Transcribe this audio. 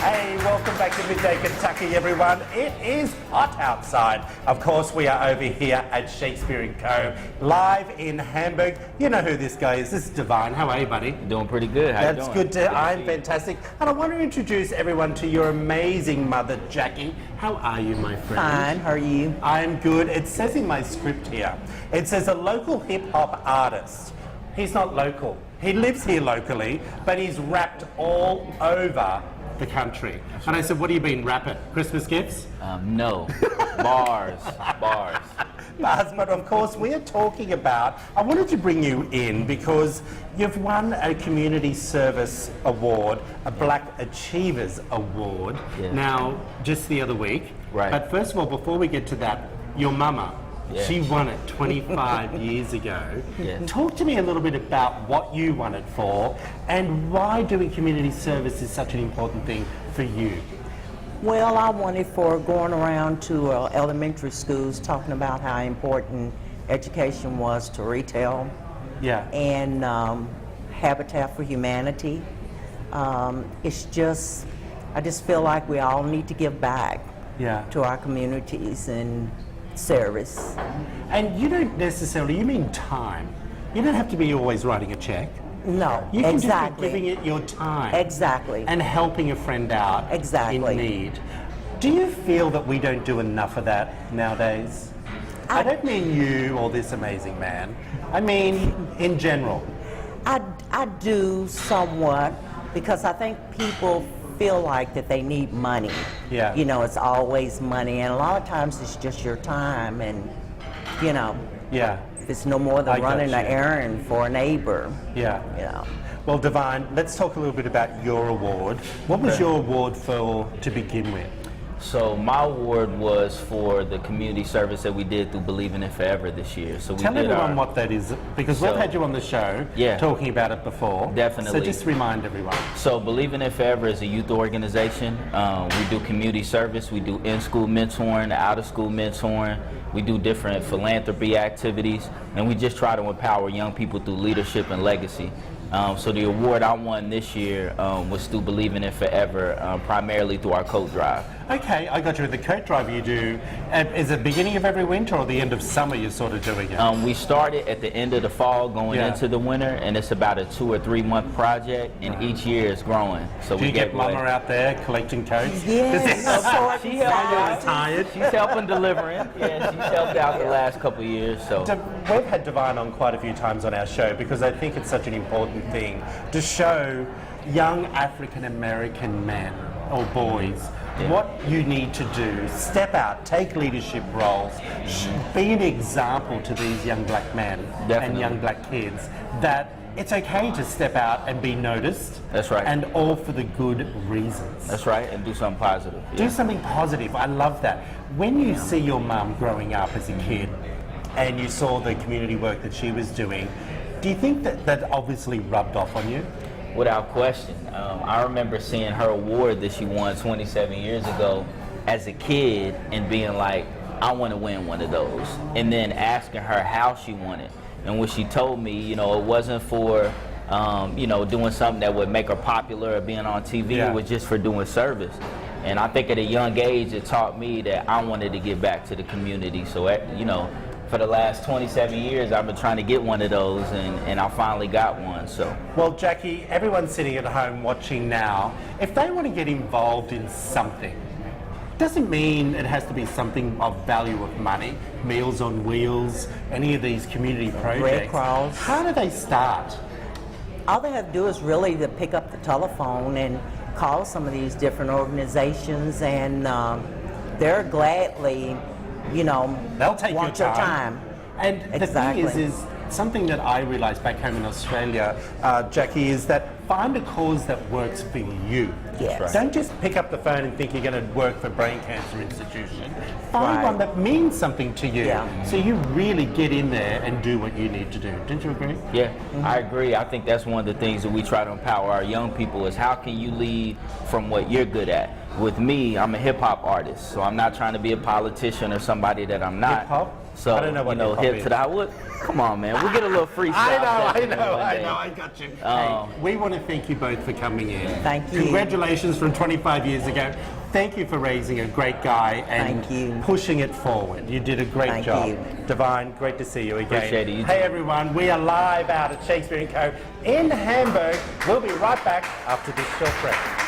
Hey, welcome back to Midday Kentucky, everyone. It is hot outside. Of course, we are over here at Shakespeare & Co. live in Hamburg. You know who this guy is. This is Divine. How are you, buddy? Doing pretty good. How That's you doing? good. I'm fantastic. And I want to introduce everyone to your amazing mother, Jackie. How are you, my friend? Fine, how are you? I'm good. It says in my script here, it says a local hip-hop artist. He's not local. He lives here locally, but he's rapped all over the country. And I said, what have you been rapping? Christmas gifts? No. Bars. Bars. But of course, we are talking about, I wanted to bring you in because you've won a Community Service Award, a Black Achievers Award, Yeah. now just the other week. Right. But first of all, before we get to that, your mama, Yeah. she won it 25 years ago. Yeah. Talk to me a little bit about what you won it for and why doing community service is such an important thing for you. Well, I won it for going around to elementary schools talking about how important education was to retail Yeah. and Habitat for Humanity. It's just, I just feel like we all need to give back Yeah. to our communities and service. And you don't necessarily, you mean time. You don't have to be always writing a check. No, You can exactly. just be giving it your time. Exactly. And helping a friend out Exactly. in need. Do you feel that we don't do enough of that nowadays? I don't mean you or this amazing man. I mean in general. I do somewhat because I think people feel like that they need money. Yeah. You know, it's always money, and a lot of times it's just your time, and you know, Yeah. it's no more I than got running an you. errand for a neighbor. Yeah. You know. Well, Divine, let's talk a little bit about your award. What was Okay. your award for to begin with? So my award was for the community service that we did through Believing in Forever this year. So we Tell did everyone our, what that is, because we've So- had you on the show Yeah. talking about it before. Definitely. So just remind everyone. So Believing in Forever is a youth organization. We do community service. We do in-school mentoring, out-of-school mentoring. We do different philanthropy activities, and we just try to empower young people through leadership and legacy. So the award I won this year was through Believing in Forever, primarily through our coat drive. Okay, I got you. The coat drive you do, is it beginning of every winter or the end of summer you're sort of doing it? We started at the end of the fall going Yeah. into the winter, and it's about a 2 or 3 month project, and each year is growing. So Do we you get away- Mama out there collecting coats? Yes, of course. She helped. Tired? She's helping delivering. Yeah, she's helped out the last couple of years. So We've had Divine on quite a few times on our show because I think it's such an important thing to show young African American men or boys what you need to do. Step out, take leadership roles, be an example to these young black men and Definitely. young black kids that it's okay to step out and be noticed. That's right. And all for the good reasons. that's right, and do something positive. Do Yeah. something positive. I love that. When you see your mum growing up as a kid and you saw the community work that she was doing, do you think that that obviously rubbed off on you? Without question. I remember seeing her award that she won 27 years ago as a kid and being like, I want to win one of those. And then asking her how she won it. And when she told me, you know, it wasn't for, you know, doing something that would make her popular or being on TV. Yeah. It was just for doing service. And I think at a young age, it taught me that I wanted to give back to the community. So, you know, for the last 27 years, I've been trying to get one of those, and I finally got one. So. Well, Jackie, everyone sitting at home watching now, if they want to get involved in something, doesn't mean it has to be something of value of money, Meals on Wheels, any of these community projects. Red Cross. How do they start? All they have to do is really to pick up the telephone and call some of these different organizations, and they're gladly, you know, They'll take want your time. And the Exactly. thing is something that I realised back home in Australia, Jackie, is that find a cause that works for you. Yes. Right. Don't just pick up the phone and think you're going to work for Brain Cancer Institution. Find Right. one that means something to you. Yeah. So you really get in there and do what you need to do. Don't you agree? Yeah, I agree. I think that's one of the things that we try to empower our young people is how can you lead from what you're good at? With me, I'm a hip hop artist, so I'm not trying to be a politician or somebody that I'm not. Hip hop? So, I don't know what you know, hip-hop hip is. to the wood. Come on, man. We'll get a little freestyle. I session one day. know, I got you. Hey, we want to thank you both for coming in. Thank you. Congratulations from 25 years ago. Thank you for raising a great guy and Thank you. pushing it forward. You did a great Thank job. you. Divine, great to see you again. Appreciate it. You Hey too. everyone, we are live out at Shakespeare & Co. in Hamburg. We'll be right back after this short break.